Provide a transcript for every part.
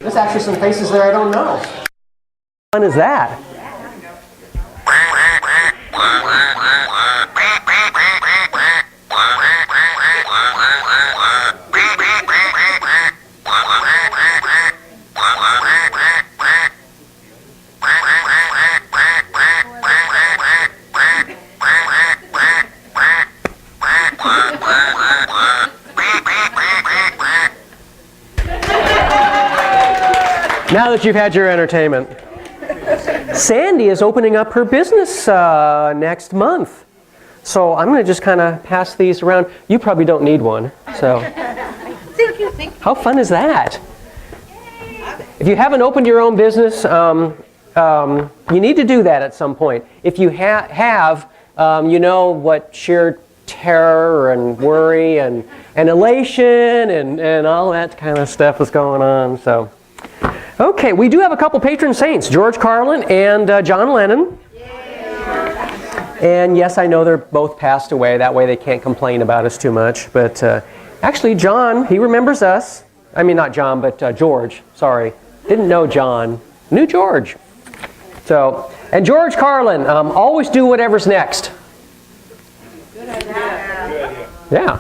There's actually some faces there I don't know. What fun is that? Now that you've had your entertainment. Sandy is opening up her business next month. So I'm going to just kind of pass these around. You probably don't need one. So how fun is that? If you haven't opened your own business, you need to do that at some point. If you have, you know what sheer terror and worry and elation and all that kind of stuff is going on. So. Okay, we do have a couple patron saints, George Carlin and John Lennon. And yes, I know they're both passed away. That way they can't complain about us too much. But actually, John, he remembers us. I mean, not John, but George. Sorry. Didn't know John. Knew George. So, and George Carlin, always do whatever's next. Good idea. Yeah.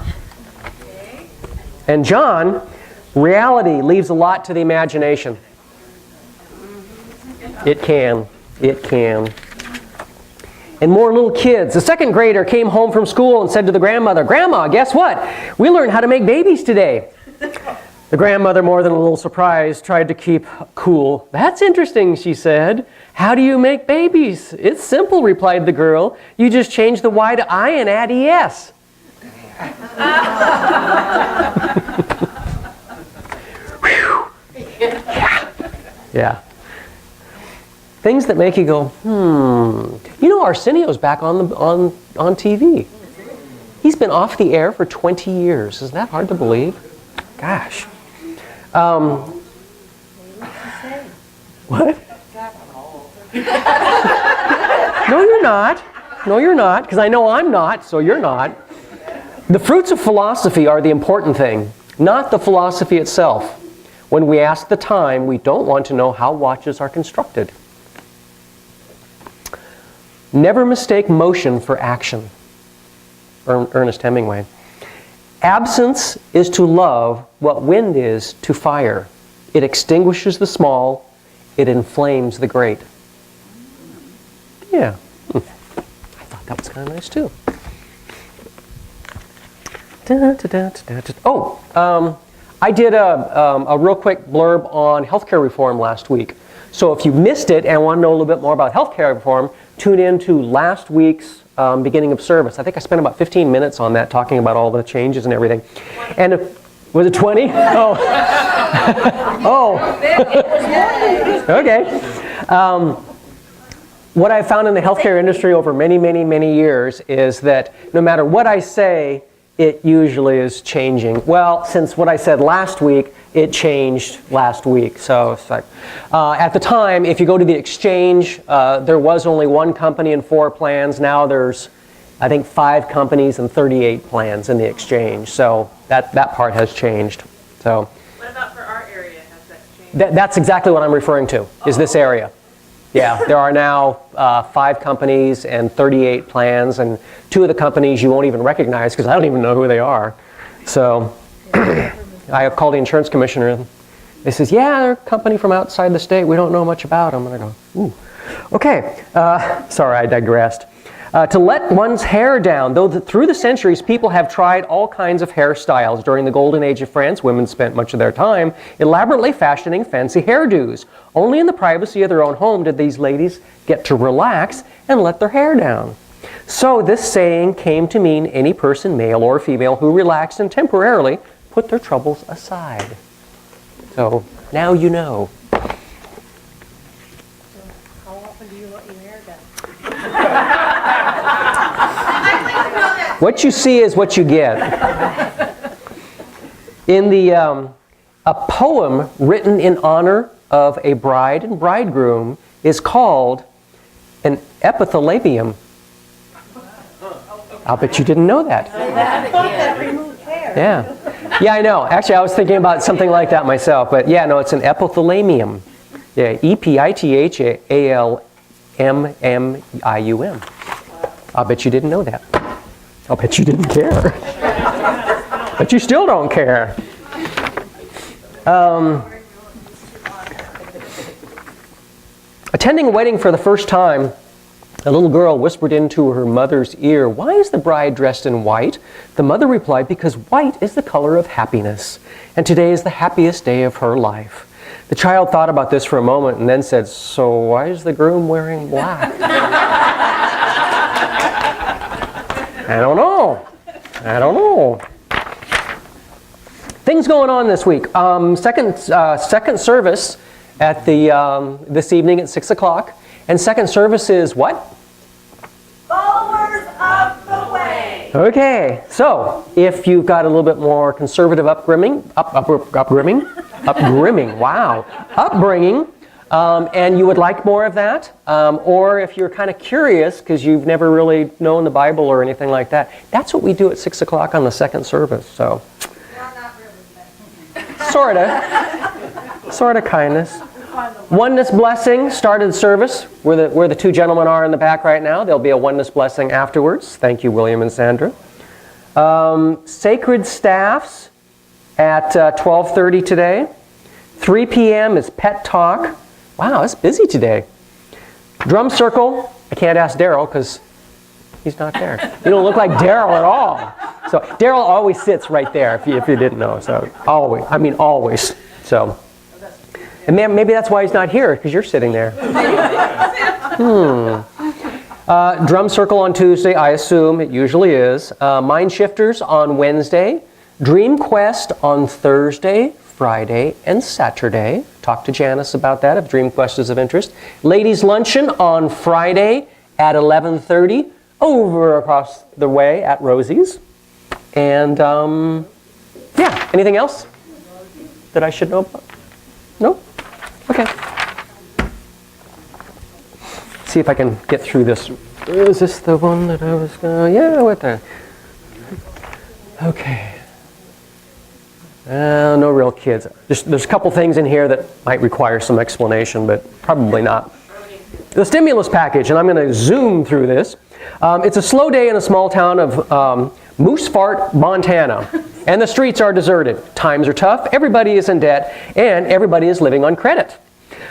And John, reality leaves a lot to the imagination. It can. It can. And more little kids. A second grader came home from school and said to the grandmother, "Grandma, guess what? We learned how to make babies today." The grandmother, more than a little surprised, tried to keep cool. "That's interesting," she said. "How do you make babies?" "It's simple," replied the girl. "You just change the Y to I and add ES." Yeah. Things that make you go, You know, Arsenio's back on TV. He's been off the air for 20 years. Isn't that hard to believe? Gosh. What? No, you're not. No, you're not, because I know I'm not, so you're not. The fruits of philosophy are the important thing, not the philosophy itself. When we ask the time, we don't want to know how watches are constructed. Never mistake motion for action. Ernest Hemingway. Absence is to love what wind is to fire. It extinguishes the small, it inflames the great. Yeah. I thought that was kind of nice too. I did a real quick blurb on healthcare reform last week. So if you missed it and want to know a little bit more about healthcare reform, tune in to last week's beginning of service. I think I spent about 15 minutes on that, talking about all the changes and everything. And was it 20? Oh. Oh. Okay. What I've found in the healthcare industry over many, many, many years is that no matter what I say, it usually is changing. Well, since what I said last week, it changed last week. So it's like, at the time, if you go to the exchange, there was only one company and 4 plans. Now there's, I think, 5 companies and 38 plans in the exchange. So that part has changed. So. What about for our area? Has that changed? That's exactly what I'm referring to, is this area. Yeah, there are now 5 companies and 38 plans, and 2 of the companies you won't even recognize because I don't even know who they are. So I have called the insurance commissioner, and they says, "Yeah, they're a company from outside the state. We don't know much about them." And I go, "Ooh, okay." Sorry, I digressed. To let one's hair down. Though through the centuries, people have tried all kinds of hairstyles. During the golden age of France, women spent much of their time elaborately fashioning fancy hairdos. Only in the privacy of their own home did these ladies get to relax and let their hair down. So this saying came to mean any person, male or female, who relaxed and temporarily put their troubles aside. So now you know. How often do you let your hair down? What you see is what you get. In the a poem written in honor of a bride and bridegroom is called an epithalamium. I'll bet you didn't know that. That removed hair. Yeah. Yeah, I know. Actually, I was thinking about something like that myself. But yeah, no, it's an epithalamium. Yeah, epithalamium. I'll bet you didn't know that. I'll bet you didn't care. But you still don't care. Attending a wedding for the first time, a little girl whispered into her mother's ear, "Why is the bride dressed in white?" The mother replied, "Because white is the color of happiness, and today is the happiest day of her life." The child thought about this for a moment and then said, "So why is the groom wearing black?" I don't know. Things going on this week. Second service at this evening at 6 o'clock. And second service is what? Followers of the way. Okay, so if you've got a little bit more conservative upbringing, and you would like more of that, or if you're kind of curious because you've never really known the Bible or anything like that, that's what we do at 6 o'clock on the second service. So, sort of kindness. Oneness blessing started the service where the two gentlemen are in the back right now. There'll be a oneness blessing afterwards. Thank you, William and Sandra. Sacred staffs at 12:30 today. 3 p.m. is pet talk. Wow, it's busy today. Drum circle. I can't ask Daryl because he's not there. You don't look like Daryl at all. So Daryl always sits right there if you didn't know. So always. So. And maybe that's why he's not here, because you're sitting there. Drum circle on Tuesday, I assume it usually is. Mind Shifters on Wednesday. Dream Quest on Thursday, Friday, and Saturday. Talk to Janice about that if Dream Quest is of interest. Ladies Luncheon on Friday at 11:30 over across the way at Rosie's. And yeah, anything else that I should know about? No? Okay. See if I can get through this. Is this the one that I was going? Yeah, what the? Okay. No real kids. There's a couple things in here that might require some explanation, but probably not. The stimulus package, and I'm going to zoom through this. It's a slow day in a small town of Moose Fart, Montana. And the streets are deserted. Times are tough, everybody is in debt, and everybody is living on credit.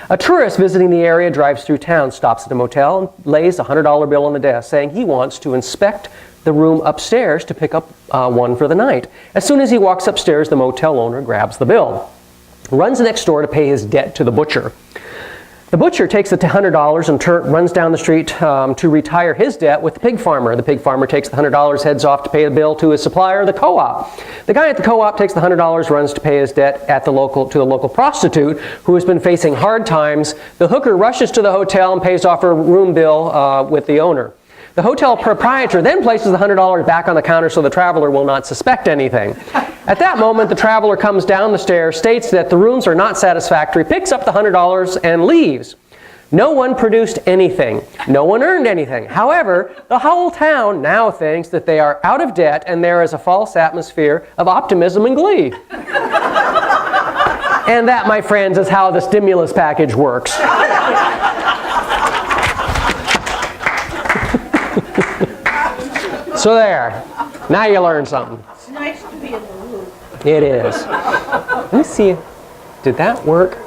A tourist visiting the area drives through town, stops at a motel, and lays a $100 bill on the desk, saying he wants to inspect the room upstairs to pick up one for the night. As soon as he walks upstairs, the motel owner grabs the bill, runs next door to pay his debt to the butcher. The butcher takes the $100 and runs down the street to retire his debt with the pig farmer. The pig farmer takes the $100, heads off to pay the bill to his supplier, the co-op. The guy at the co-op takes the $100, runs to pay his debt to the local prostitute who has been facing hard times. The hooker rushes to the hotel and pays off her room bill with the owner. The hotel proprietor then places the $100 back on the counter so the traveler will not suspect anything. At that moment, the traveler comes down the stairs, states that the rooms are not satisfactory, picks up the $100 and leaves. No one produced anything. No one earned anything. However, the whole town now thinks that they are out of debt and there is a false atmosphere of optimism and glee. And that, my friends, is how the stimulus package works. So there. Now you learned something. It's nice to be in the mood. It is. Let me see. Did that work?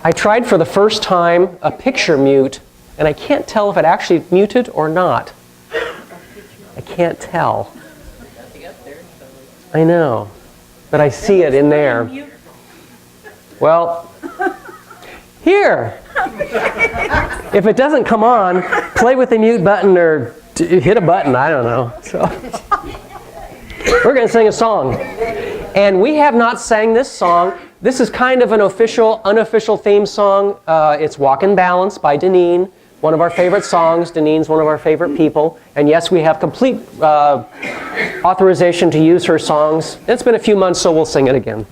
I tried for the first time a picture mute, and I can't tell if it actually muted or not. I can't tell. I know. But I see it in there. Well, here. If it doesn't come on, play with the mute button or hit a button. I don't know. So, we're going to sing a song. And we have not sang this song. This is kind of an unofficial theme song. It's Walk in Balance by Deneen. One of our favorite songs. Deneen's one of our favorite people. And yes, we have complete authorization to use her songs. It's been a few months, so we'll sing it again.